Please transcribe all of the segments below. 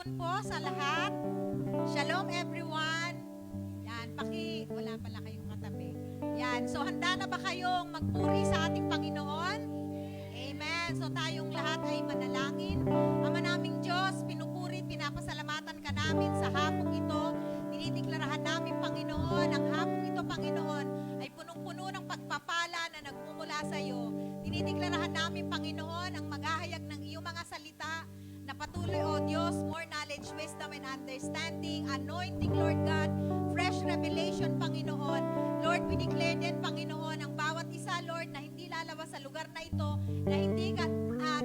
hapon po sa lahat. Shalom everyone. Yan, wala pala kayong katabi. Yan, so handa na ba kayong magpuri sa ating Panginoon? Amen. So tayong lahat ay manalangin. Ama naming Diyos, pinupuri, pinapasalamatan ka namin sa hapong ito. Dinideklarahan namin, Panginoon, ang hapong ito, Panginoon, ay punong-puno ng pagpapala na nagmumula sa iyo. Dinideklarahan namin, Panginoon, ang maghahayag ng iyong mga salita na patuloy, O Diyos, more knowledge, wisdom, and understanding, anointing, Lord God, fresh revelation, Panginoon. Lord, we declare din, Panginoon, ang bawat isa, Lord, na hindi lalabas sa lugar na ito, na hindi ka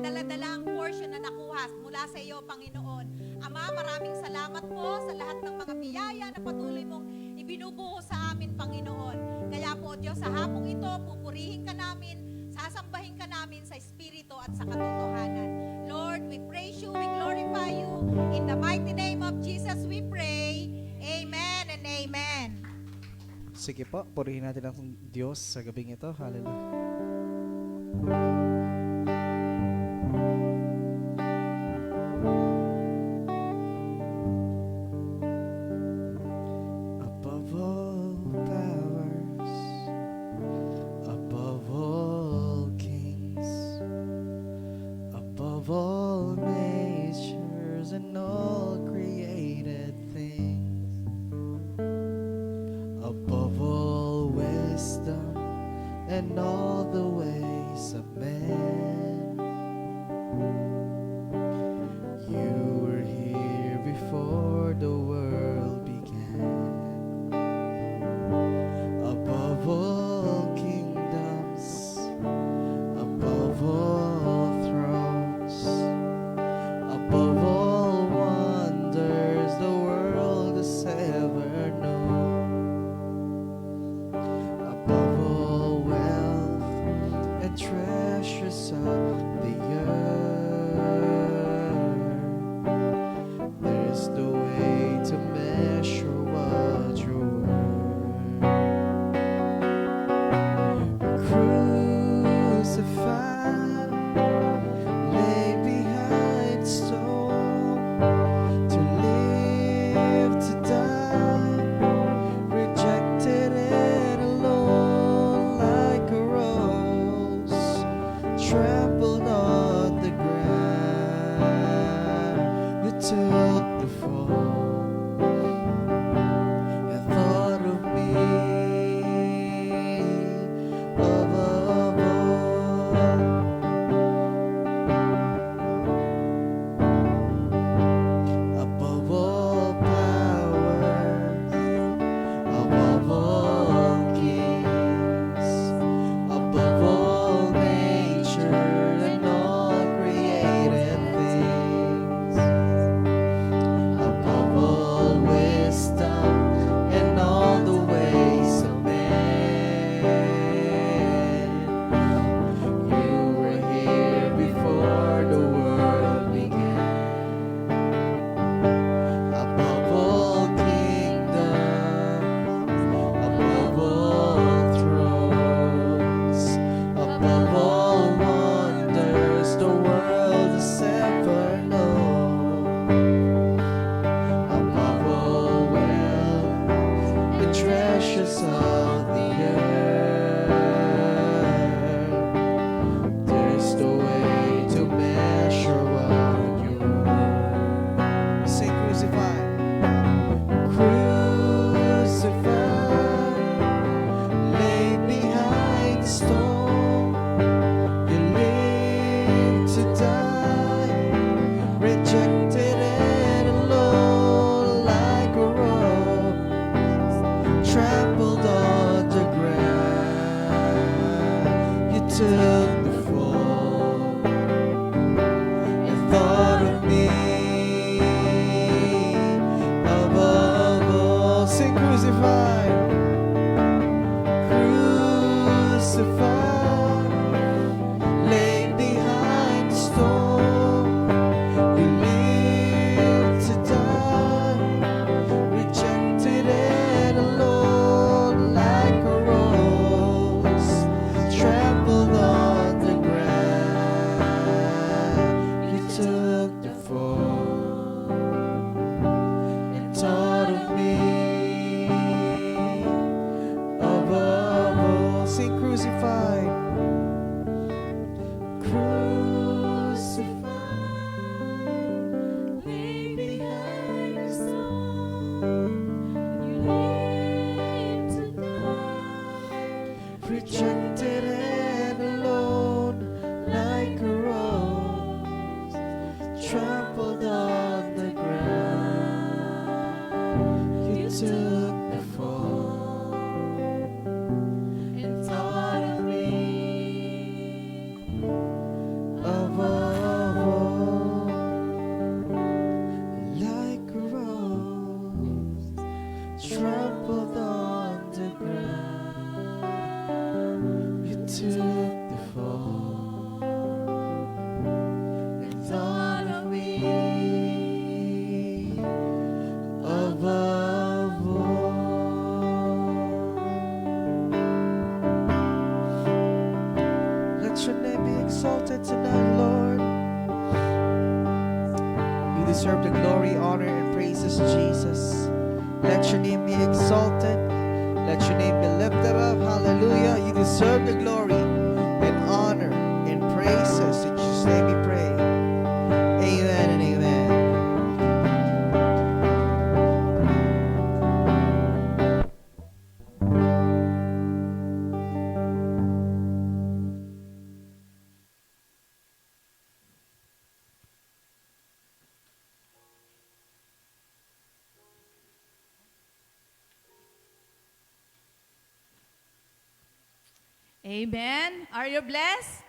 daladala ang portion na nakuha mula sa iyo, Panginoon. Ama, maraming salamat po sa lahat ng mga biyaya na patuloy mong ibinubuho sa amin, Panginoon. Kaya po, Diyos, sa hapong ito, pupurihin ka namin, sasambahin ka namin sa Espiritu at sa katotohanan. Lord, we praise you, we glorify you. In the mighty name of Jesus we pray. Amen and amen. Sige po, purihin natin ang Diyos sa gabing ito. Hallelujah. Above all powers, above all kings, above all natures and all created things, above all wisdom and all the ways of man. You were here before the world began. Above all kingdoms, above all thrones, above all wonders the world has ever known, above all wealth and treasures of the earth, there's no way to measure what you're worth. Crucified, laid behind stone, to live, to die, rejected and alone like a rose, trampled on the ground. You took the fall and thought of me above all. Above all powers, above all kings, above all nature and all created things, above all wisdom and all the ways of man. You were here before the world began. Above all kingdoms, above all thrones, above all wonders the world has ever known, above all wealth and treasures of the earth, there's no way to measure what you're worth. Say crucified. Crucified, laid behind the stone, you lived to die, rejected and alone like a rose, trampled on the ground. You took the fall and thought of me above all. Sing crucified, crucified, laid behind the stone, you lived to die, rejected and alone like a rose, trampled on the ground. You took the fall deserve the glory, honor, and praises, Jesus. Let your name be exalted. Let your name be lifted up. Hallelujah. You deserve the glory and honor and praises. In Jesus' name we pray. Amen and amen. Amen. Are you blessed?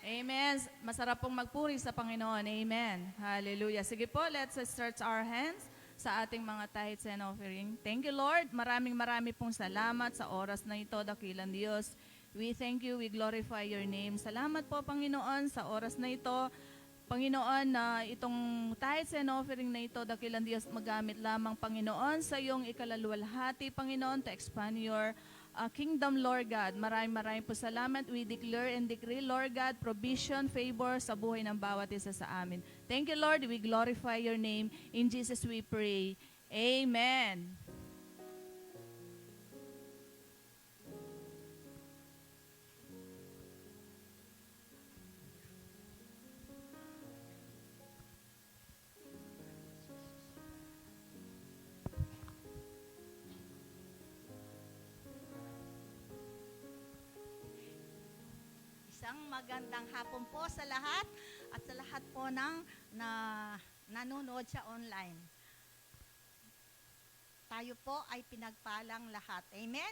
Amen. Masarap pong magpuri sa Panginoon. Amen. Hallelujah. Sige po, let's stretch our hands sa ating mga tithes and offering. Thank you, Lord. Maraming pong salamat sa oras na ito, dakilang Diyos. We thank you, we glorify your name. Salamat po, Panginoon, sa oras na ito. Panginoon, na itong tithes and offering na ito, dakilang Diyos, magamit lamang, Panginoon, sa iyong ikalaluwalhati, Panginoon, to expand your kingdom, Lord God. Maraming po salamat. We declare and decree, Lord God, provision, favor sa buhay ng bawat isa sa amin. Thank you, Lord. We glorify your name. In Jesus we pray. Amen. Isang magandang hapon po sa lahat at sa lahat po ng nanonood sa online. Tayo po ay pinagpalang lahat. Amen?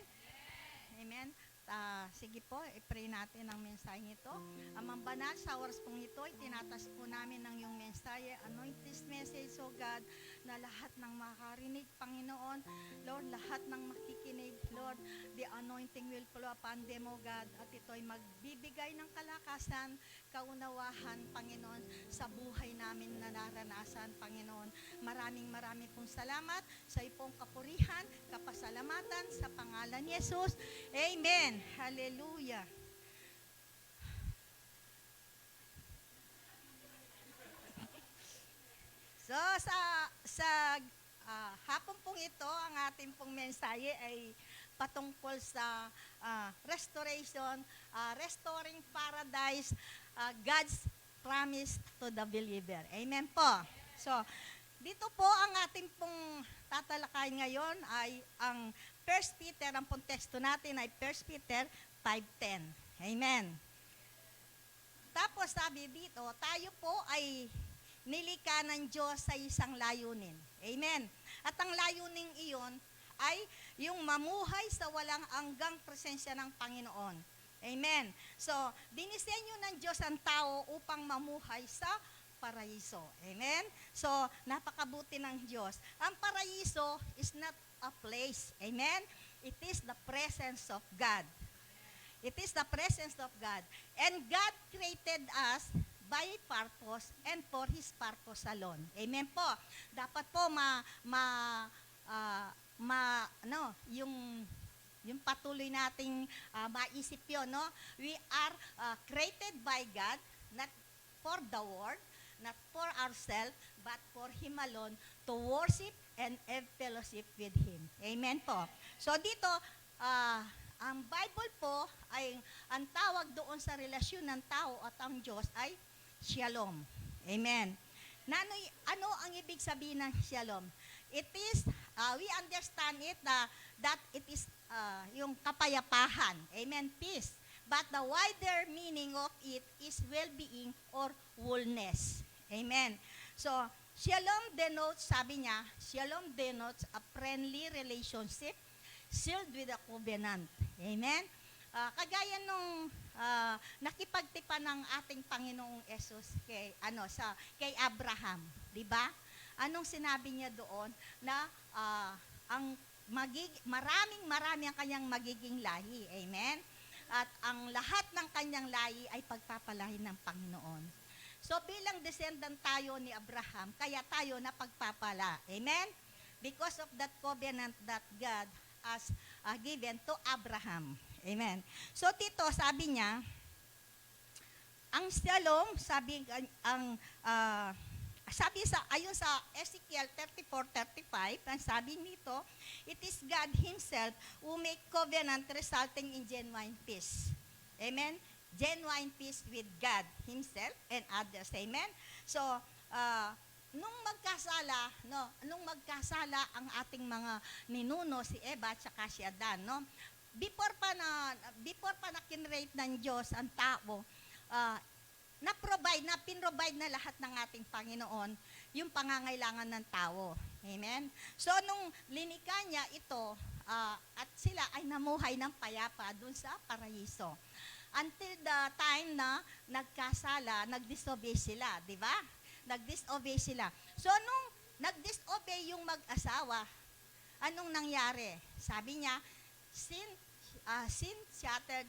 Amen. Sige po, i-pray natin ang mensahe ito. Amang banal, sa oras pong ito, itinatas po namin ng iyong mensahe. Anoint this message, O God, na lahat ng makarinig, Panginoon, Lord, lahat ng makikinig, Lord, the anointing will flow upon them, O God, at ito ay magbibigay ng kalakasan, kaunawahan, Panginoon, sa buhay namin na naranasan, Panginoon. Maraming pong salamat sa iyong kapurihan, kapasalamatan sa pangalan ni Jesus. Amen. Hallelujah. So sa hapon pong ito, ang ating pong mensahe ay patungkol sa restoration, restoring paradise, God's promise to the believer. Amen po. So, dito po ang ating pong tatalakay ngayon ay ang 1 Peter, ang pong teksto natin ay 1 Peter 5:10. Amen. Tapos sabi dito, tayo po ay nilikha ng Diyos sa isang layunin. Amen. At ang layunin iyon ay yung mamuhay sa walang hanggang presensya ng Panginoon. Amen. So, dinisenyo ng Diyos ang tao upang mamuhay sa paraiso. Amen? So, napakabuti ng Diyos. Ang paraiso is not a place. Amen? It is the presence of God. It is the presence of God. And God created us by purpose and for His purpose alone. Amen po. Dapat po yung patuloy nating maisip yun, no? We are created by God, not for the world, not for ourselves, but for Him alone, to worship and have fellowship with Him. Amen po. So dito, ang Bible po, ay ang tawag doon sa relasyon ng tao at ang Diyos ay Shalom. Amen. Ano ang ibig sabihin ng Shalom? It is, we understand it that it is yung kapayapahan. Amen. Peace. But the wider meaning of it is well-being or wholeness. Amen. So, Shalom denotes, sabi niya, Shalom denotes a friendly relationship sealed with a covenant. Amen. Kagaya nung nakipagtipan ng ating Panginoong Jesus kay Abraham, 'di ba? Anong sinabi niya doon na ang marami ang kanyang magiging lahi. Amen. At ang lahat ng kanyang lahi ay pagpapalain ng Panginoon. So bilang descendant tayo ni Abraham, kaya tayo na pagpapala. Amen? Because of that covenant that God has given to Abraham. Amen. So dito sabi niya, ang Shalom, sabi ang ayon sa Ezekiel 34:35, ang sabi nito, it is God Himself who make covenant resulting in genuine peace. Amen? Genuine peace with God Himself and others. Amen? So, nung magkasala ang ating mga ninuno, si Eva at saka si Adan, no? Before pa na kinrate ng Diyos ang tao, pinrovide na lahat ng ating Panginoon yung pangangailangan ng tao. Amen? So, nung linika niya ito, at sila ay namuhay ng payapa dun sa paraiso. Until the time na nagkasala, nag-disobey sila, di ba? Nag-disobey sila. So, nung nag-disobey yung mag-asawa, anong nangyari? Sabi niya, sin shattered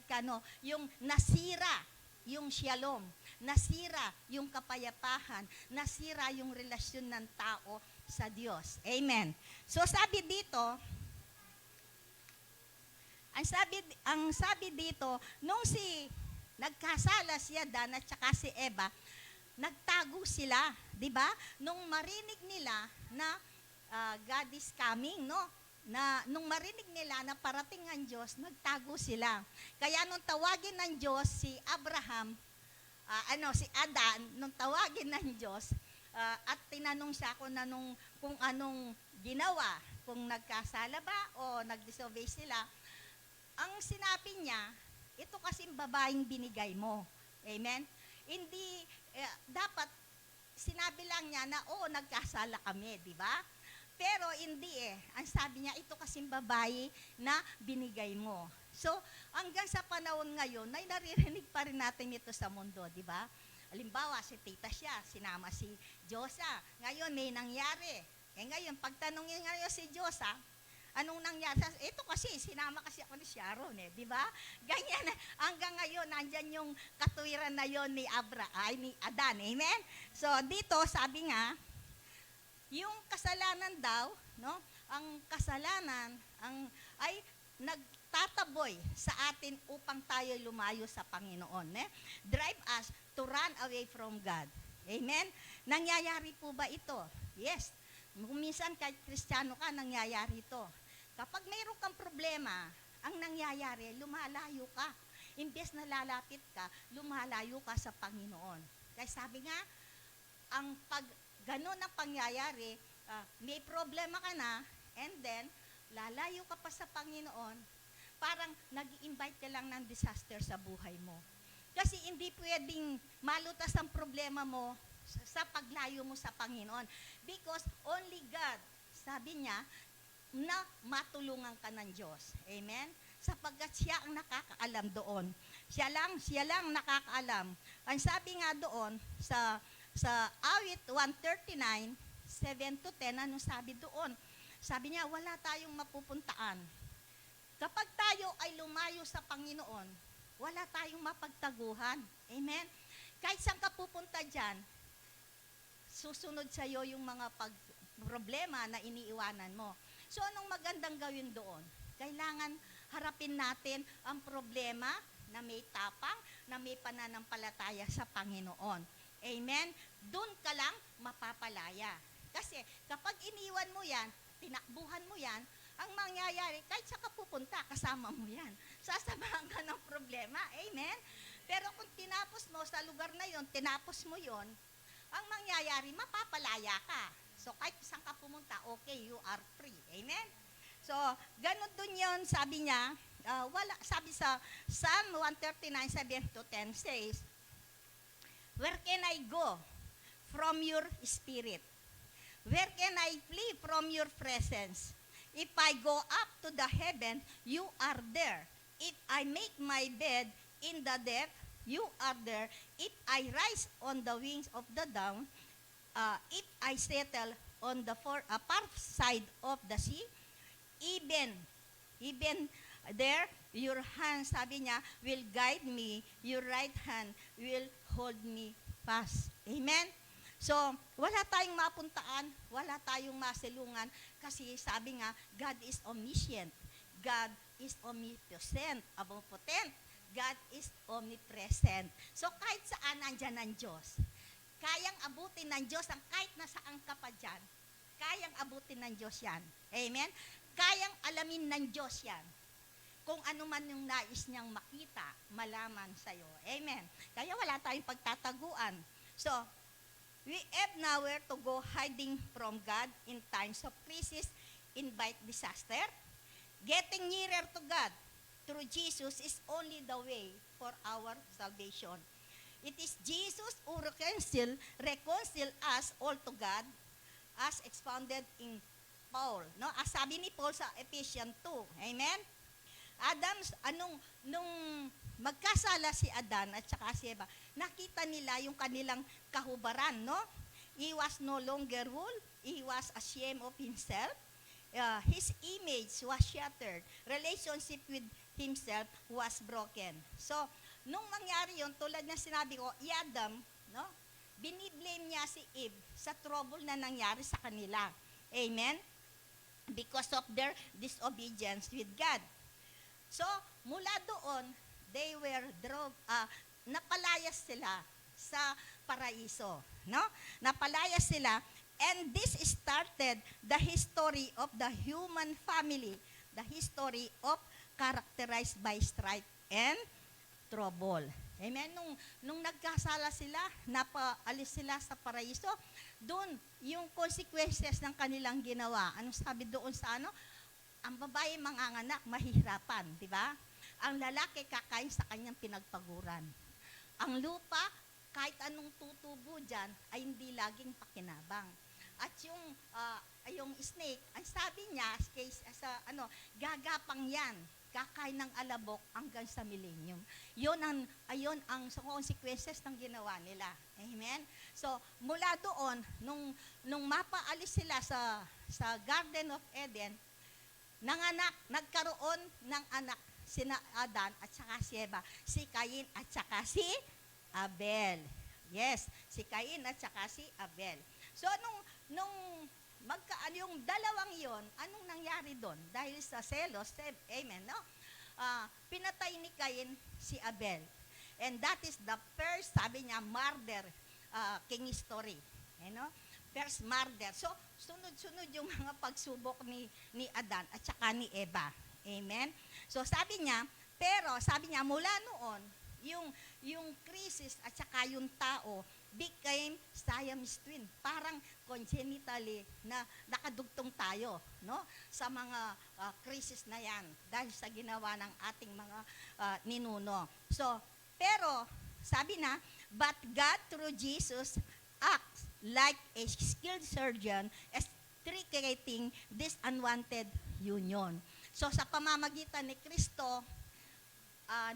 yung nasira yung shalom, nasira yung kapayapaan, nasira yung relasyon ng tao sa Diyos. Amen. So sabi dito, ang sabi dito, nung nagkasala si Adan at saka si Eva, nagtago sila, di ba? Nung marinig nila na God is coming, no? Nung marinig nila na parating ang Diyos, nagtago sila. Kaya nung tawagin ng Diyos si Abraham, si Adan, nung tawagin ng Diyos, at tinanong siya kung anong ginawa, kung nagkasala ba o nag-disobey sila, ang sinabi niya, ito kasing babaeng binigay mo. Amen? Hindi, dapat sinabi lang niya na, nagkasala kami, di ba? Pero hindi Ang sabi niya, ito kasing babae na binigay mo. So, hanggang sa panahon ngayon, ay naririnig pa rin natin ito sa mundo, di ba? Halimbawa, si tita siya, sinama si Diyosa. Ngayon, may nangyari. Ngayon, pagtanongin ngayon si Diyosa, anong nangyari? Ito kasi, sinama kasi ako ni Sharon, di ba? Ganyan, hanggang ngayon, nandyan yung katuwiran na yon ni Adan, amen? So, dito, sabi nga, yung kasalanan daw, no? Ang kasalanan ay nagtataboy sa atin upang tayo lumayo sa Panginoon. Drive us to run away from God. Amen? Nangyayari po ba ito? Yes. Kung minsan kahit Kristiyano ka, nangyayari ito. Kapag mayroon kang problema, ang nangyayari, lumalayo ka. Imbes na lalapit ka, lumalayo ka sa Panginoon. Kaya sabi nga, ang ganun ang pangyayari, may problema ka na, and then, lalayo ka pa sa Panginoon, parang nag-i-invite ka lang ng disaster sa buhay mo. Kasi hindi pwedeng malutas ang problema mo sa paglayo mo sa Panginoon. Because only God, sabi niya, na matulungan ka ng Diyos. Amen? Sapagkat siya ang nakakaalam doon. Siya lang nakakaalam. Ang sabi nga doon, sa awit 139, 7-10, anong sabi doon? Sabi niya, wala tayong mapupuntaan. Kapag tayo ay lumayo sa Panginoon, wala tayong mapagtaguhan. Amen? Kahit saan ka pupunta dyan, susunod sa iyo yung mga problema na iniiwanan mo. So, anong magandang gawin doon? Kailangan harapin natin ang problema na may tapang, na may pananampalataya sa Panginoon. Amen? Doon ka lang mapapalaya. Kasi kapag iniwan mo yan, tinakbuhan mo yan, ang mangyayari, kahit sa pupunta, kasama mo yan. Sasamahan ka ng problema. Amen? Pero kung tinapos mo sa lugar na yon, tinapos mo yon, ang mangyayari, mapapalaya ka. So kahit saan ka pumunta, okay, you are free. Amen? So, ganun dun yun, sabi niya, sabi sa Psalm 139, 7-10 says, where can I go from your spirit? Where can I flee from your presence? If I go up to the heaven, you are there. If I make my bed in the depth, you are there. If I rise on the wings of the dawn, if I settle on the far side of the sea, even there, your hand, sabi niya, will guide me. Your right hand will hold me fast. Amen? So, wala tayong mapuntaan, wala tayong masilungan, kasi sabi nga, God is omniscient. God is omnipotent, omnipotent. God is omnipresent. So, kahit saan nandyan ang Diyos. kayang abutin ng Diyos ang kahit nasaan ka pa dyan. Kayang abutin ng Diyos yan. Amen? Kayang alamin ng Diyos yan. Kung ano man yung nais niyang makita, malaman sa'yo. Amen? Kaya wala tayong pagtataguan. So, we have nowhere to go hiding from God in times of crisis, invite disaster. Getting nearer to God through Jesus is only the way for our salvation. It is Jesus who reconcile us all to God as expounded in Paul. No? As sabi ni Paul sa Ephesians 2. Amen? Nung magkasala si Adan at saka si Eva, nakita nila yung kanilang kahubaran, no? He was no longer whole. He was ashamed of himself. His image was shattered. Relationship with himself was broken. So, nung mangyari yun, tulad na sinabi ko, Adam, no? Biniblame niya si Eve sa trouble na nangyari sa kanila. Amen? Because of their disobedience with God. So, mula doon, they were napalayas sila sa paraiso. No? Napalayas sila. And this started the history of the human family. The history of characterized by strife and trouble. Amen? Nung nagkasala sila, napaalis sila sa paraiso, doon, yung consequences ng kanilang ginawa. Anong sabi doon sa ano? Ang babae manganganak, mahihirapan, di ba? Ang lalaki kakain sa kanyang pinagpaguran. Ang lupa, kahit anong tutubo dyan, ay hindi laging pakinabang. At yung snake, ang sabi niya, gagapang yan, kakain ng alabok hanggang sa millennium. Ayon ang consequences ng ginawa nila. Amen? So, mula doon, nung mapaalis sila sa Garden of Eden, nagkaroon ng anak sina Adan at saka si Eva, si Cain at saka si Abel. Yes, si Cain at saka si Abel. So, yung dalawang yon, anong nangyari doon? Dahil sa selos, amen, no? Pinatay ni Cain si Abel. And that is the first, sabi niya, murder king story. You know? First murder. So, sunod-sunod yung mga pagsubok ni Adan at saka ni Eva. Amen? So, sabi niya, mula noon, yung crisis at saka yung tao became Siamese twin. Parang congenitally na nakadugtong tayo, no? Sa mga crisis na yan dahil sa ginawa ng ating mga ninuno. So, pero, sabi na, but God through Jesus acts like a skilled surgeon extricating this unwanted union. So sa pamamagitan ni Kristo,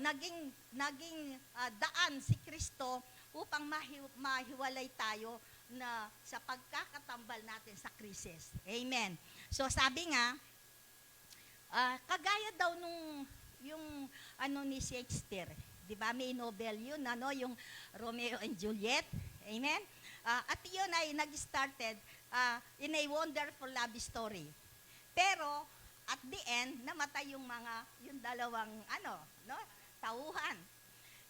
naging daan si Kristo upang mahiwalay tayo na sa pagkakatambal natin sa krisis. Amen. So sabi nga, kagaya daw yung ni Shakespeare, 'di ba? May Nobel yun, yung Romeo and Juliet. Amen. At yun ay nag-started in a wonderful love story. Pero at the end, namatay yung dalawang tauhan.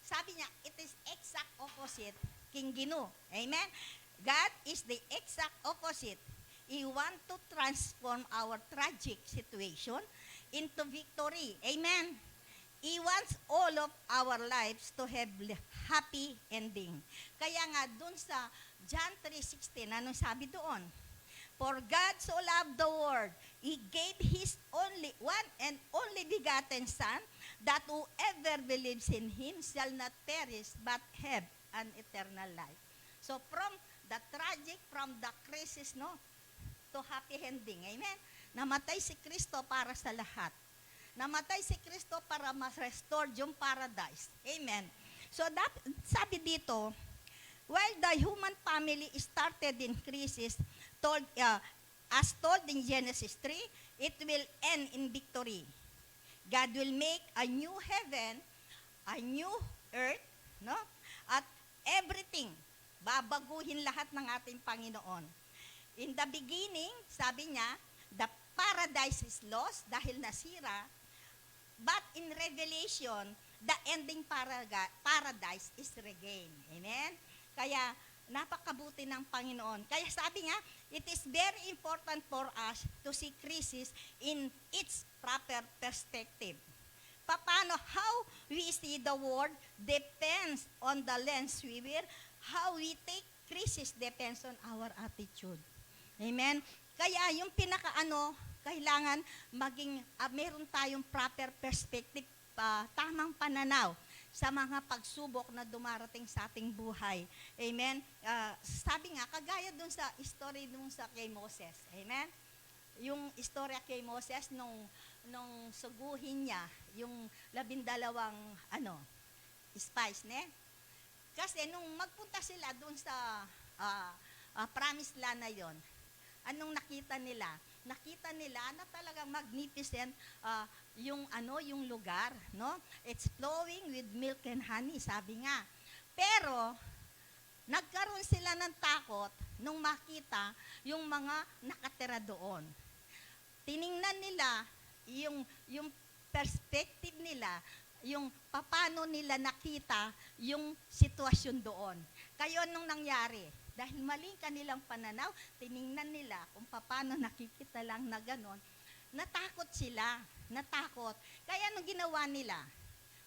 Sabi niya, it is exact opposite King Ginu. Amen? God is the exact opposite. He want to transform our tragic situation into victory. Amen? He wants all of our lives to have happy ending. Kaya nga, dun sa John 3:16, anong sabi doon? For God so loved the world, He gave His one and only begotten Son, that whoever believes in Him shall not perish, but have an eternal life. So from the tragic, from the crisis, to happy ending. Amen? Namatay si Kristo para sa lahat. Namatay si Kristo para ma-restore yung paradise. Amen? So sabi dito, while the human family started in crisis, as told in Genesis 3, it will end in victory. God will make a new heaven, a new earth, at everything. Babaguhin lahat ng ating Panginoon. In the beginning, sabi niya, the paradise is lost dahil nasira, but in Revelation, the ending paradise is regained. Amen? Kaya, napakabuti ng Panginoon. Kaya sabi nga, it is very important for us to see crisis in its proper perspective. Paano, how we see the world depends on the lens we wear. How we take crisis depends on our attitude. Amen? Kaya yung kailangan maging, meron tayong proper perspective, tamang pananaw sa mga pagsubok na dumarating sa ating buhay. Amen? Sabi nga, kagaya dun sa story dun sa kay Moses. Amen? Yung istorya kay Moses, nung suguhin niya, yung 12 spies, ne? Kasi nung magpunta sila dun sa promised land na yon, anong nakita nila? Nakita nila na talagang magnificent yung lugar, no? It's flowing with milk and honey, sabi nga. Pero nagkaroon sila ng takot nung makita yung mga nakatira doon. Tiningnan nila yung perspective nila, yung paano nila nakita yung sitwasyon doon. Kayo anong nangyari? Dahil maling kanilang pananaw, tiningnan nila kung paano nakikita lang na ganon, natakot sila, natakot. Kaya anong ginawa nila?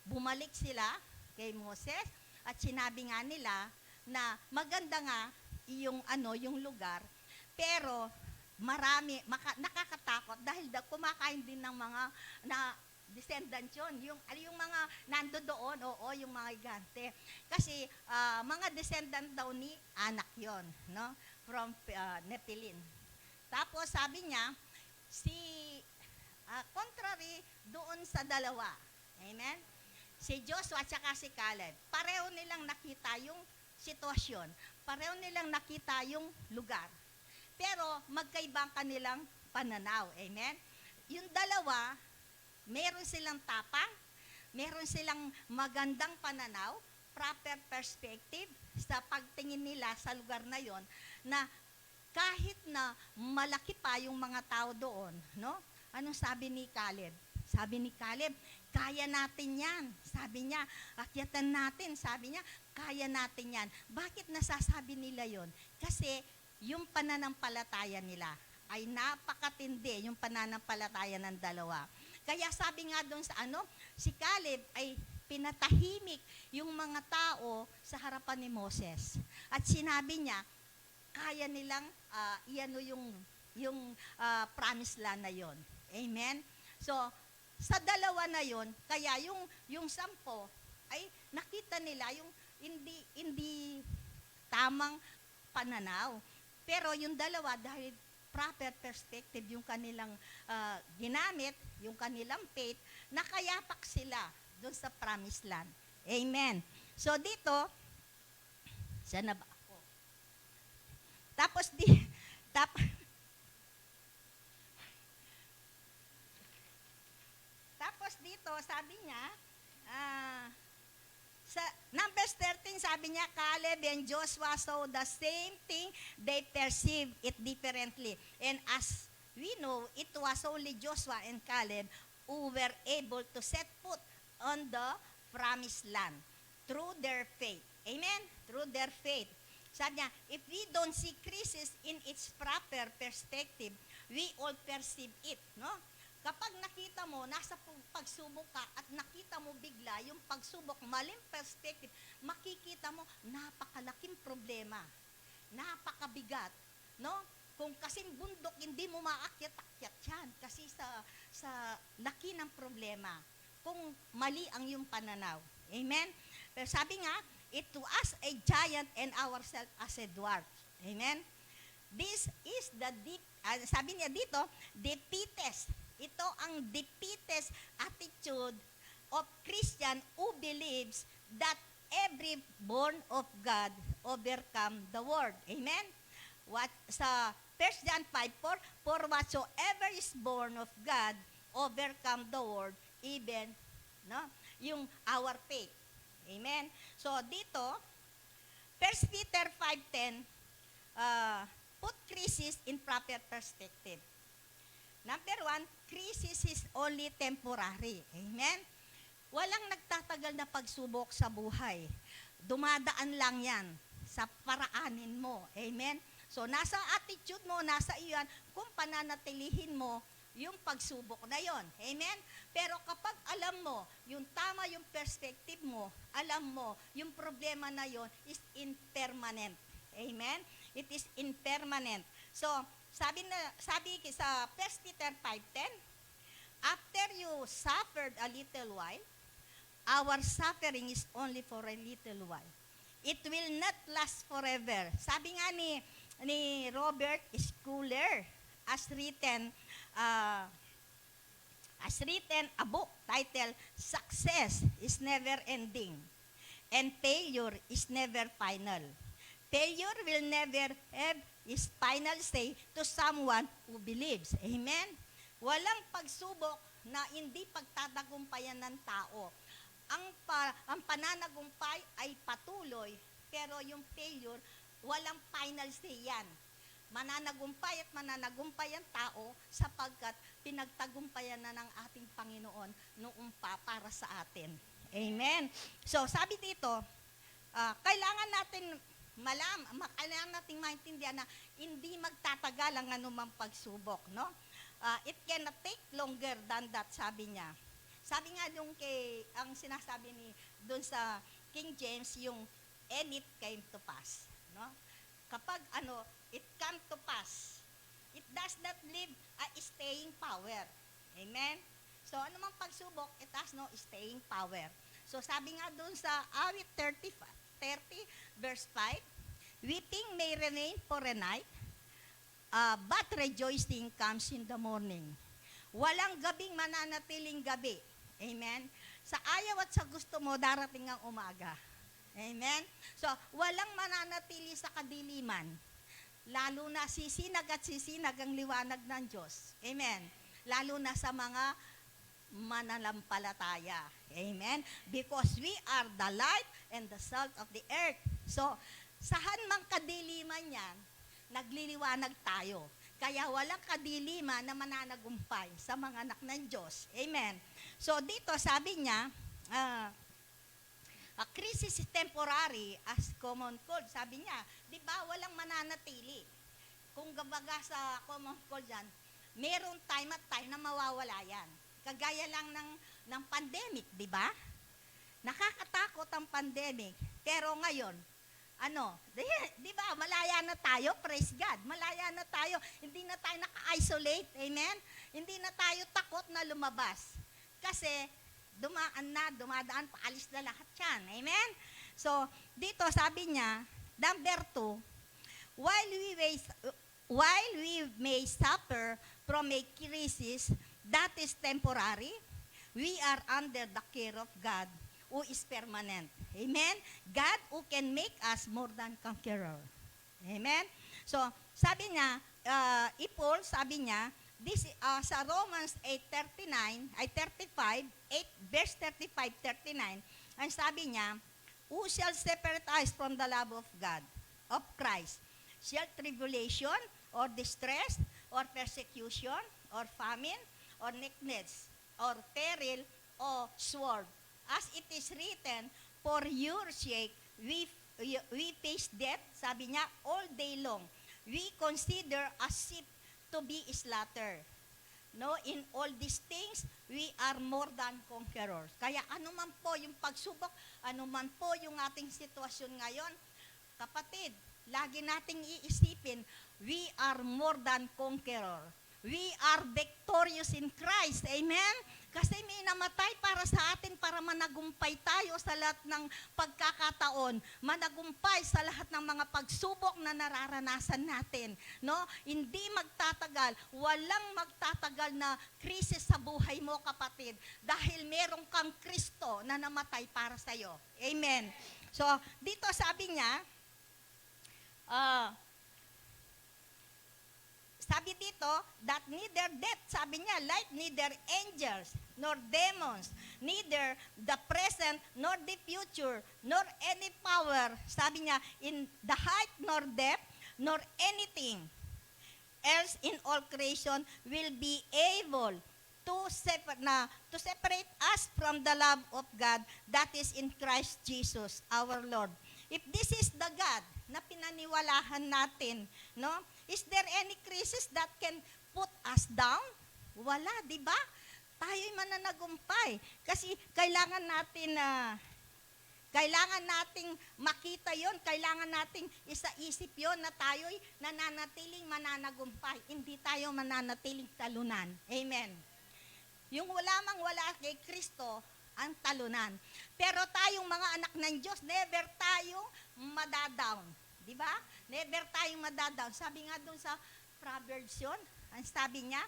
Bumalik sila kay Moses at sinabi nga nila na maganda nga yung lugar, pero nakakatakot dahil kumakain din ng mga descendant yun. Yung mga nando doon, yung mga gigante. Kasi mga descendant daw ni anak yon, no? From Nephilim. Tapos sabi niya, contrary doon sa dalawa. Amen? Si Joshua at saka si Caleb, pareho nilang nakita yung sitwasyon. Pareho nilang nakita yung lugar. Pero magkaibang kanilang pananaw. Amen? Yung dalawa, meron silang tapang, meron silang magandang pananaw, proper perspective sa pagtingin nila sa lugar na yon, na kahit na malaki pa yung mga tao doon, no? Anong sabi ni Caleb? Sabi ni Caleb, kaya natin yan. Sabi niya, akyatan natin. Sabi niya, kaya natin yan. Bakit nasasabi nila yon? Kasi yung pananampalataya nila ay napakatindi, yung pananampalataya ng dalawa. Kaya sabi nga doon sa si Caleb ay pinatahimik yung mga tao sa harapan ni Moses. At sinabi niya, kaya nilang yung promised land na yon. Amen? So, sa dalawa na yon, kaya yung 10 ay nakita nila yung hindi tamang pananaw. Pero yung dalawa, dahil proper perspective yung kanilang ginamit, yung kanilang faith, nakayapak sila doon sa promised land. Amen. So dito, sana ba ako? Tapos dito, sabi niya, sa Numbers 13, sabi niya, Caleb and Joshua saw the same thing, they perceived it differently. And as we know, it was only Joshua and Caleb who were able to set foot on the promised land through their faith. Amen? Through their faith. Sabi niya, if we don't see crisis in its proper perspective, we all perceive it. No? Kapag nakita mo, nasa pagsubok ka at nakita mo bigla yung pagsubok, maling perspective, makikita mo, napakalaking problema. Napakabigat. No? Kung kasing bundok, hindi mo maakyat-akyat yan kasi sa laki ng problema. Kung mali ang iyong pananaw. Amen? Pero sabi nga, it to us a giant and ourselves as a dwarf. Amen? This is the deep, sabi niya dito, defeatist. Ito ang defeatist attitude of Christian who believes that every born of God overcome the world. Amen? Sa 1 John 5:4, for whatsoever is born of God overcome the world, even yung our faith. Amen? So dito, 1 Peter 5:10, put crisis in proper perspective. Number 1, crisis is only temporary. Amen? Walang nagtatagal na pagsubok sa buhay. Dumadaan lang yan. sa paraanin mo. Amen? So, nasa attitude mo, nasa iyan, kung pananatilihin mo yung pagsubok na yon. Amen? Pero kapag alam mo, yung tama yung perspective mo, alam mo, yung problema na yon is impermanent. Amen? It is impermanent. So, sabi sa 1 Peter 5:10, after you suffered a little while, our suffering is only for a little while. It will not last forever. Sabi nga ni Robert Schuller, as written a book titled Success is Never Ending and Failure is Never Final. Failure will never have its final say to someone who believes. Amen? Walang pagsubok na hindi pagtatagumpayan ng tao. Ang pananagumpay ay patuloy, pero yung failure, walang final say yan. Mananagumpay at mananagumpay ang tao sapagkat pinagtagumpayan na ng ating Panginoon noong para sa atin. Amen. So, sabi dito, kailangan natin kailangan natin maintindihan na hindi magtatagal ang anumang pagsubok, no? It cannot take longer than that, sabi niya. Sabi nga ang sinasabi doon sa King James, yung and it came to pass, no? Kapag it come to pass, it does not leave a staying power. Amen? So, anumang pagsubok, it has no staying power. So, sabi nga doon sa awit 30 verse 5, weeping may remain for a night, but rejoicing comes in the morning. Walang gabing mananatiling gabi. Amen? Sa ayaw at sa gusto mo, darating ang umaga. Amen? So, walang mananatili sa kadiliman. Lalo na sisinag at sisinag ang liwanag ng Diyos. Amen? Lalo na sa mga mananampalataya. Amen? Because we are the light and the salt of the earth. So, sahan mang kadiliman yan, nagliliwanag tayo. Kaya walang kadiliman na mananagumpay sa mga anak ng Diyos. Amen? So, dito sabi niya, a crisis is temporary as common cold. Sabi niya, di ba walang mananatili. Kung gabaga sa common cold yan, meron time at time na mawawala yan. Kagaya lang ng pandemic, di ba? Nakakatakot ang pandemic. Pero ngayon, di ba, malaya na tayo, praise God. Malaya na tayo, hindi na tayo naka-isolate, amen? Hindi na tayo takot na lumabas. Kasi, dumadaan, paalis na lahat yan, amen? So, dito sabi niya, number 2, while we may suffer from a crisis that is temporary, we are under the care of God who is permanent. Amen? God who can make us more than conqueror. Amen? So, sabi niya, Paul, sabi niya, sa Romans 8:35, verse 35-39, ang sabi niya, who shall separate us from the love of God, of Christ? Shall tribulation, or distress, or persecution, or famine, or nakedness, or peril, or sword? As it is written, for your sake, we face death, sabi niya, all day long. We consider as sheep to be slaughtered. No, in all these things, we are more than conquerors. Kaya anuman po yung pagsubok, anuman po yung ating sitwasyon ngayon, kapatid, lagi nating iisipin, we are more than conqueror. We are victorious in Christ. Amen? Kasi may namatay para sa atin para managumpay tayo sa lahat ng pagkakataon. Managumpay sa lahat ng mga pagsubok na nararanasan natin. No? Hindi magtatagal, walang magtatagal na krisis sa buhay mo, kapatid. Dahil meron kang Kristo na namatay para sa iyo. Amen? So, dito sabi niya, sabi dito, that neither death, sabi niya, like neither angels, nor demons, neither the present, nor the future, nor any power, sabi niya, in the height, nor depth, nor anything else in all creation will be able to separate us from the love of God that is in Christ Jesus, our Lord. If this is the God na pinaniwalahan natin, no? Is there any crisis that can put us down? Wala, di ba? Tayo'y mananagumpay. Kasi kailangan nating makita yon, kailangan nating isaisip yon na tayo'y nananatiling mananagumpay. Hindi tayo mananatiling talunan. Amen. Yung wala kay Kristo, ang talunan. Pero tayong mga anak ng Diyos, never tayong madadown. Di ba? Never tayong madadown. Sabi nga doon sa Proverbs yun, ang sabi niya,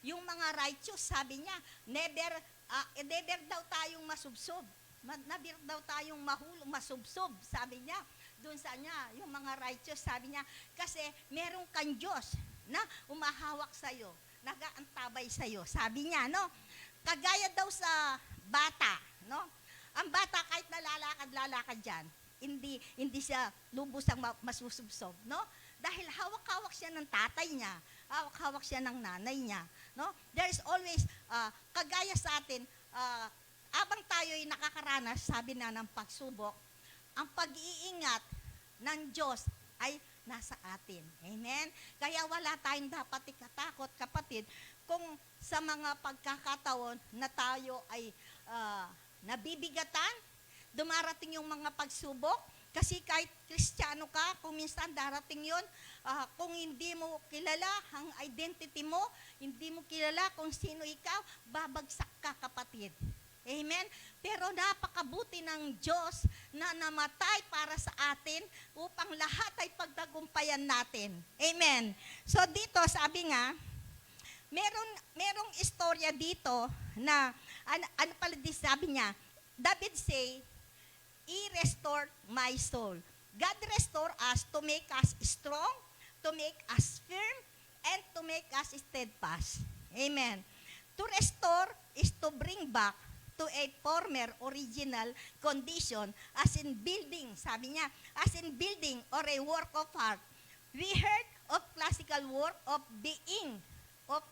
yung mga righteous, sabi niya, never daw tayong masubsob. Never daw tayong masubsob, sabi niya. Doon sa niya, yung mga righteous, sabi niya, kasi merong kang Diyos na umahawak sa'yo, nag-aantabay sa'yo. Sabi niya, no? Kagaya daw sa bata, no? Ang bata kahit nalalakad dyan, hindi siya lubusang masusubsob, no? Dahil hawak-hawak siya ng tatay niya, hawak-hawak siya ng nanay niya, no? There is always, kagaya sa atin, abang tayo'y nakakaranas, sabi na ng pagsubok, ang pag-iingat ng Diyos ay nasa atin. Amen? Kaya wala tayong dapat ikatakot, kapatid, kung sa mga pagkakataon na tayo ay nabibigatan, dumarating yung mga pagsubok, kasi kahit Kristiyano ka, kung minsan darating yun, kung hindi mo kilala ang identity mo, hindi mo kilala kung sino ikaw, babagsak ka, kapatid. Amen? Pero napakabuti ng Diyos na namatay para sa atin upang lahat ay pagtagumpayan natin. Amen? So dito, sabi nga, merong istorya dito na, ano pala din sabi niya, David say, He restored my soul. God restore us to make us strong, to make us firm, and to make us steadfast. Amen. To restore is to bring back to a former original condition, as in building, sabi niya, as in building or a work of art. We heard of classical work of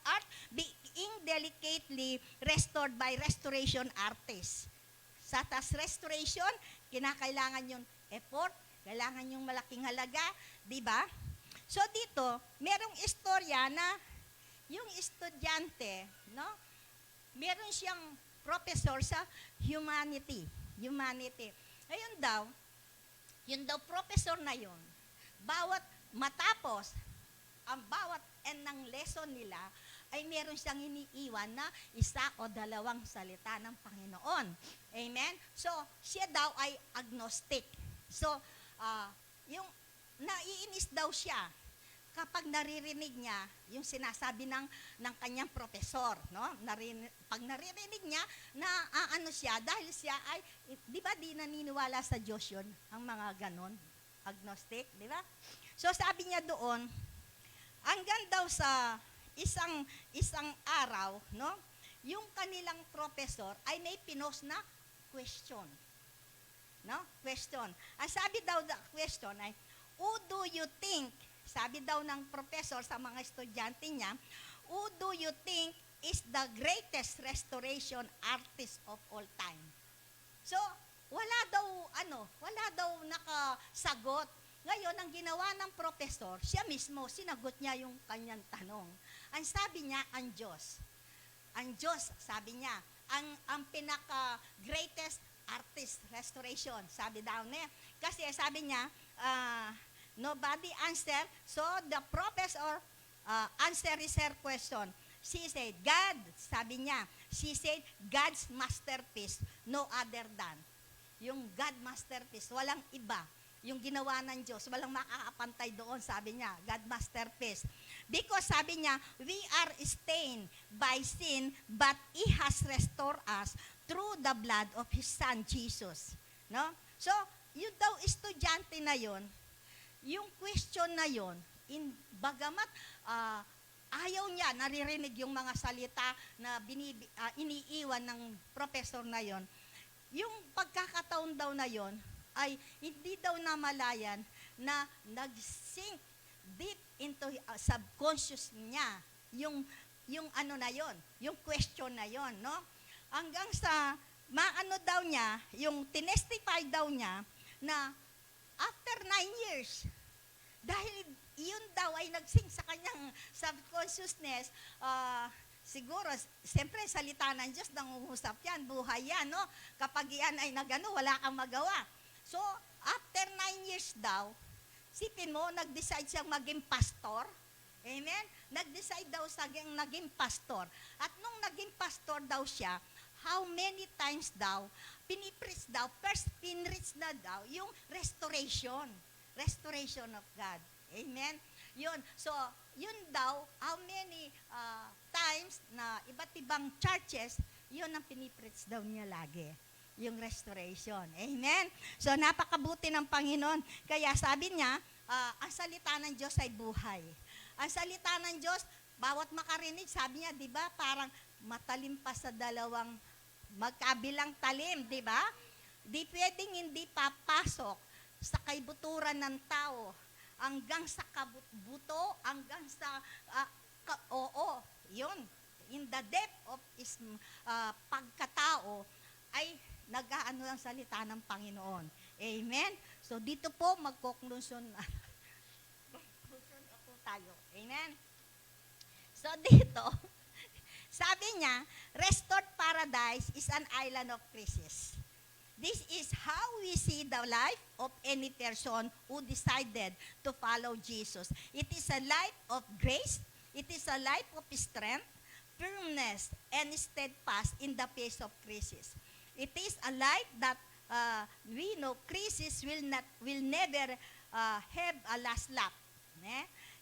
art being delicately restored by restoration artists. Sa tas restoration, kinakailangan yung effort, kailangan yung malaking halaga, di ba? So dito, merong istorya na yung estudyante, no? Meron siyang professor sa humanity. Ngayon daw, yun daw professor na yun, bawat matapos, ang bawat end ng lesson nila, ay meron siyang iniiwan na isa o dalawang salita ng Panginoon. Amen? So, siya daw ay agnostic. So, yung naiinis daw siya kapag naririnig niya yung sinasabi ng kanyang profesor, no? Pag naririnig niya na ano siya, dahil siya ay, di ba di naniniwala sa Diyos yun, ang mga ganon, agnostic, di ba? So, sabi niya doon, hanggang daw sa isang araw, no? Yung kanilang professor ay may pinost na question. No? Question. Ang sabi daw the question ay, who do you think, sabi daw ng professor sa mga estudyante niya, who do you think is the greatest restoration artist of all time? So, wala daw nakasagot. Ngayon, ang ginawa ng professor, siya mismo, sinagot niya yung kanyang tanong. Ang sabi niya, ang Diyos. Ang Diyos, sabi niya, ang pinaka-greatest artist restoration, sabi daw niya. Kasi sabi niya, nobody answer, so the professor answer is her question. She said, God, sabi niya, she said, God's masterpiece, no other than. Yung God masterpiece, walang iba. Yung ginawa ng Diyos, walang makakapantay doon, sabi niya, God masterpiece. Because sabi niya, we are stained by sin, but He has restored us through the blood of His Son, Jesus. No? So, yung daw estudyante na yon, yung question na yon, bagamat ayaw niya, naririnig yung mga salita na iniiwan ng professor na yon, yung pagkakataon daw na yon, ay hindi daw namalayan na nag-sink deep into subconscious niya yung ano na yon, yung question na yon, no? Hanggang sa maano daw niya, yung tinestify daw niya na after 9 years, Dahil yun daw ay nagsing sa kanyang subconsciousness, siguro, siyempre, salita ng Diyos, nangungusap yan, buhay yan, no? Kapag yan ay nagano, wala kang magawa. So, after 9 years daw, sipin mo, nag-decide siyang maging pastor. Amen? Nag-decide daw sa naging pastor. At nung naging pastor daw siya, how many times daw, pinipreach daw, first pinreach na daw, yung restoration. Restoration of God. Amen? Yun. So, yun daw, how many times na iba't ibang churches, yun ang pinipreach daw niya lagi. Yung restoration. Amen? So, napakabuti ng Panginoon. Kaya sabi niya, ang salita ng Diyos ay buhay. Ang salita ng Diyos, bawat makarinig, sabi niya, di ba, parang matalim pa sa dalawang magkabilang talim, di ba? Di pwedeng hindi papasok sa kaibuturan ng tao, hanggang sa kabuto, hanggang sa, yun, in the depth of his pagkatao, ay nag-aano ang salita ng Panginoon. Amen? So, dito po, magkonklusyon ako tayo. Amen? So, dito, sabi niya, restored paradise is an island of crisis. This is how we see the life of any person who decided to follow Jesus. It is a life of grace. It is a life of strength, firmness, and steadfast in the face of crisis. It is a life that we know crisis will never have a last lap.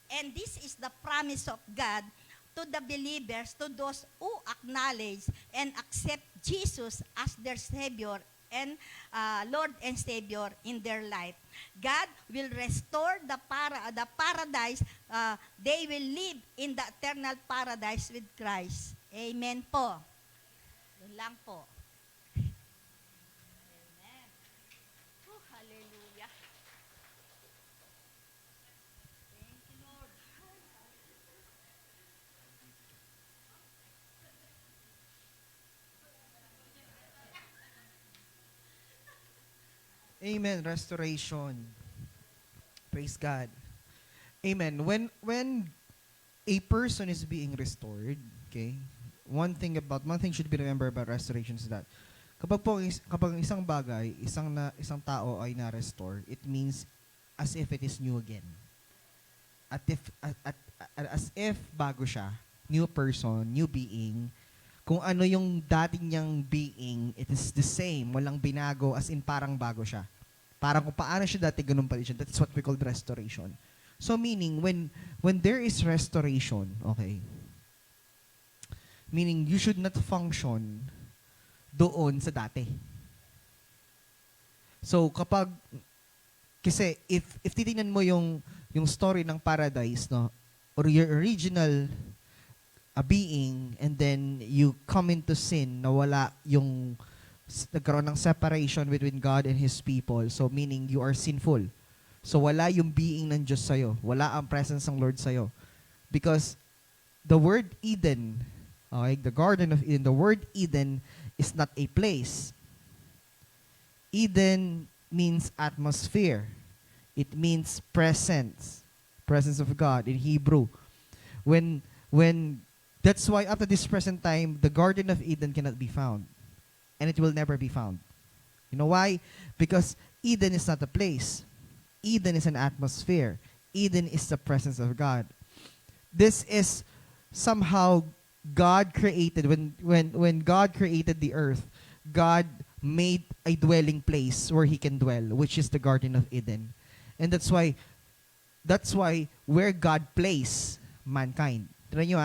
And this is the promise of God to the believers, to those who acknowledge and accept Jesus as their Savior and Lord and Savior in their life. God will restore the paradise. They will live in the eternal paradise with Christ. Amen po. Yun lang po. Amen. Hallelujah. Thank you, Lord. Amen. Restoration. Praise God. Amen. When a person is being restored, okay, one thing should be remembered about restoration is that kapag isang bagay, isang tao ay na-restore, it means as if it is new again. As if bago siya, new person, new being, kung ano yung dati niyang being, it is the same, walang binago, as in parang bago siya. Parang kung paano siya dati, ganun pa rin siya. That's what we call restoration. So meaning, when there is restoration, okay, meaning you should not function doon sa dati. So kasi if titingnan mo yung story ng paradise, no, or your original being, and then you come into sin, na wala nagkaroon ng separation between God and His people. So meaning you are sinful. So wala yung being ng Diyos sa'yo. Wala ang presence ng Lord sa'yo. Because the word Eden, okay, the Garden of Eden, the word Eden is not a place. Eden means atmosphere. It means presence. Presence of God in Hebrew. When that's why after this present time, the Garden of Eden cannot be found. And it will never be found. You know why? Because Eden is not a place. Eden is an atmosphere. Eden is the presence of God. This is somehow God created, when God created the earth, God made a dwelling place where He can dwell, which is the Garden of Eden. And that's why where God placed mankind. Tignan nyo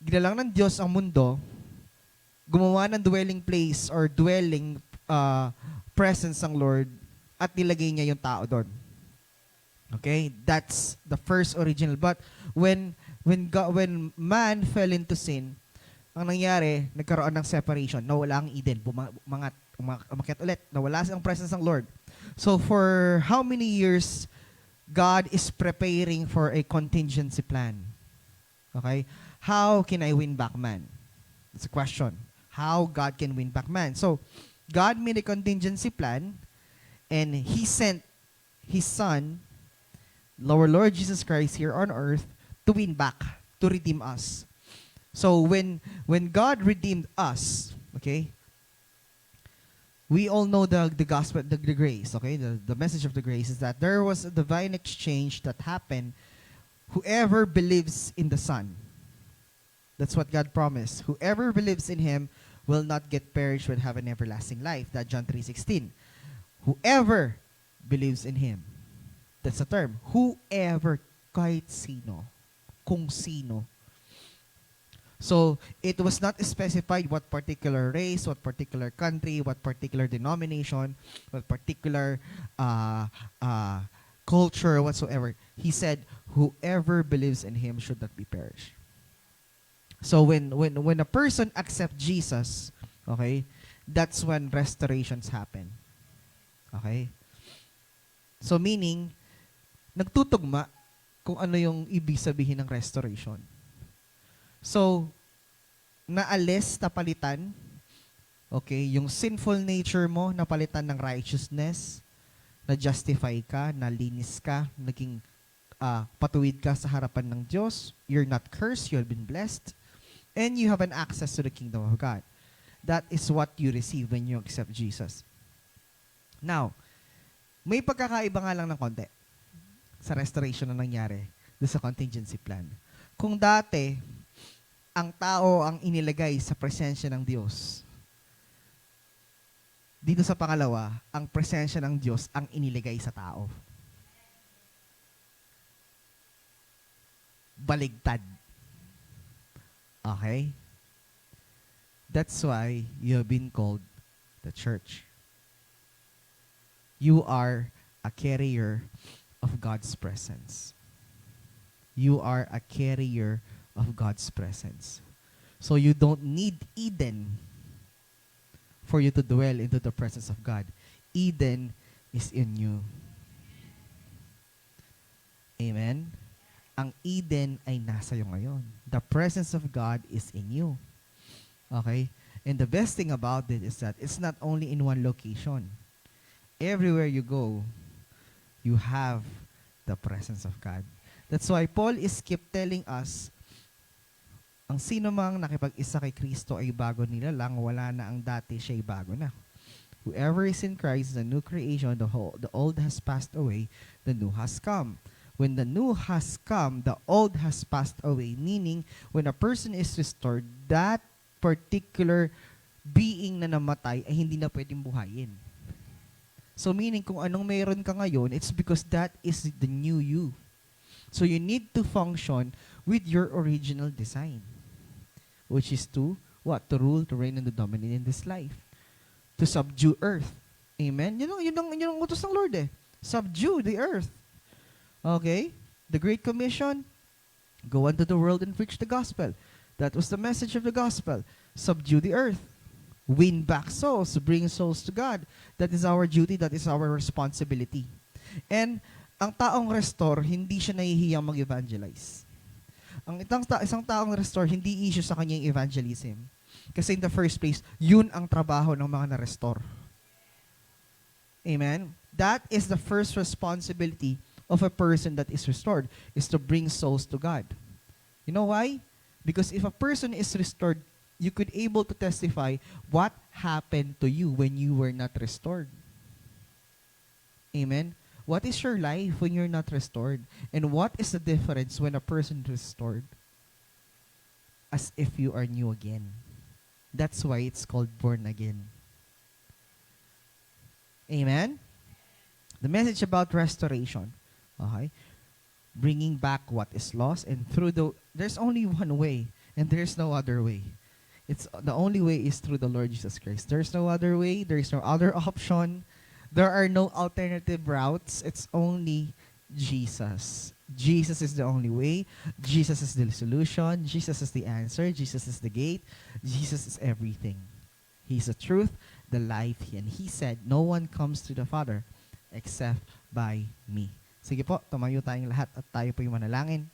ginalang ng Diyos ang mundo, gumawa ng dwelling place or dwelling presence ng Lord, at nilagay niya yung tao doon. Okay? That's the first original. But when man fell into sin, ang nangyari, nagkaroon ng separation. Nawala ang Eden. Umakyat ulit. Nawala ang presence ng Lord. So for how many years God is preparing for a contingency plan? Okay? How can I win back man? That's a question. How God can win back man. So, God made a contingency plan, and He sent His Son our Lord Jesus Christ here on earth to win back, to redeem us. So when God redeemed us, okay, we all know the gospel, the grace, okay? The message of the grace is that there was a divine exchange that happened. Whoever believes in the Son, that's what God promised. Whoever believes in Him will not get perished but have an everlasting life. That John 3:16. Whoever believes in Him. That's the term. Whoever, kahit sino, kung sino. So, it was not specified what particular race, what particular country, what particular denomination, what particular culture, whatsoever. He said, whoever believes in Him should not be perished. So, when a person accepts Jesus, okay, that's when restorations happen. Okay? So, meaning, nagtutugma kung ano yung ibig sabihin ng restoration. So, naalis, napalitan, okay, yung sinful nature mo, napalitan ng righteousness, na-justify ka, nalinis ka, naging patuwid ka sa harapan ng Diyos, you're not cursed, you have been blessed, and you have an access to the kingdom of God. That is what you receive when you accept Jesus. Now, may pagkakaiba nga lang ng konti sa restoration na nangyari doon sa contingency plan. Kung dati, ang tao ang inilagay sa presensya ng Diyos. Dito sa pangalawa, ang presensya ng Diyos ang inilagay sa tao. Baligtad. Okay? That's why you have been called the church. You are a carrier of God's presence. You are a carrier of God's presence. So you don't need Eden for you to dwell into the presence of God. Eden is in you. Amen? Ang Eden ay nasa iyo ngayon. The presence of God is in you. Okay? And the best thing about it is that it's not only in one location. Everywhere you go, you have the presence of God. That's why Paul is keep telling us, ang sino mang nakipag-isa kay Kristo ay bago nila lang, wala na ang dati, siya ay bago na. Whoever is in Christ is a new creation, the old has passed away, the new has come. When the new has come, the old has passed away, meaning when a person is restored, that particular being na namatay ay hindi na pwedeng buhayin. So meaning kung anong mayroon ka ngayon, it's because that is the new you. So you need to function with your original design, which is to what? To rule, to reign, and to dominate in this life. To subdue earth. Amen? Yun ang utos ng Lord eh. Subdue the earth. Okay? The Great Commission, go unto the world and preach the gospel. That was the message of the gospel. Subdue the earth. Win back souls, bring souls to God. That is our duty, that is our responsibility. And ang taong restore, hindi siya nahihiyang mag-evangelize. Ang isang taong restore, hindi issue sa kanya yung evangelism. Kasi in the first place, yun ang trabaho ng mga na-restore. Amen? That is the first responsibility of a person that is restored, is to bring souls to God. You know why? Because if a person is restored, you could able to testify what happened to you when you were not restored. Amen? What is your life when you're not restored? And what is the difference when a person is restored? As if you are new again. That's why it's called born again. Amen? The message about restoration. Okay? Bringing back what is lost, and there's only one way, and there's no other way. The only way is through the Lord Jesus Christ. There's no other way. There's no other option. There are no alternative routes. It's only Jesus. Jesus is the only way. Jesus is the solution. Jesus is the answer. Jesus is the gate. Jesus is everything. He's the truth, the life. And He said, no one comes to the Father except by me. Sige po, tumayo tayong lahat at tayo po yung manalangin.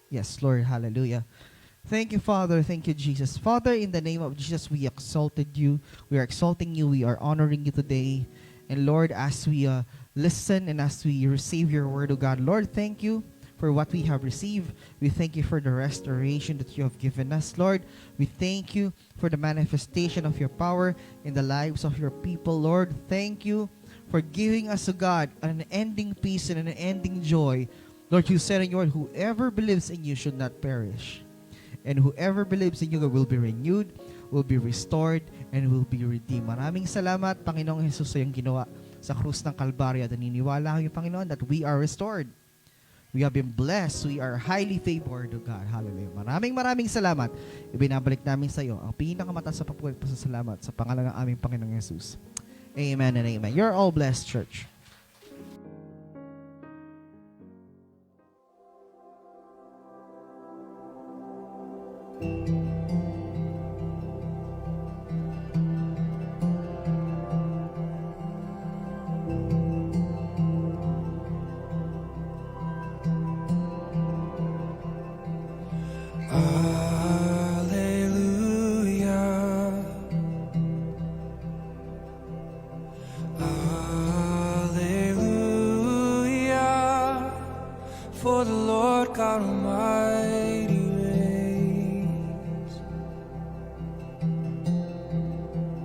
Yes, Lord, hallelujah. Thank you, Father. Thank you, Jesus. Father, in the name of Jesus, we exalted you. We are exalting you. We are honoring you today. And Lord, as we listen and as we receive your word, oh God, Lord, thank you for what we have received. We thank you for the restoration that you have given us, Lord. We thank you for the manifestation of your power in the lives of your people, Lord. Thank you for giving us, oh God, an unending peace and an unending joy. Lord, you said in your word, whoever believes in you should not perish. And whoever believes in you will be renewed, will be restored, and will be redeemed. Maraming salamat, Panginoong Jesus, sa iyong ginawa sa krus ng Kalbaryo. At naniniwala kami, Panginoon, that we are restored. We have been blessed. We are highly favored, O God. Hallelujah. Maraming salamat. Ibinabalik namin sa iyo ang pinakamataas sa papuri at pasasalamat sa pangalan ng aming Panginoong Jesus. Amen and amen. You're all blessed, church. Alleluia. Alleluia. For the Lord God Almighty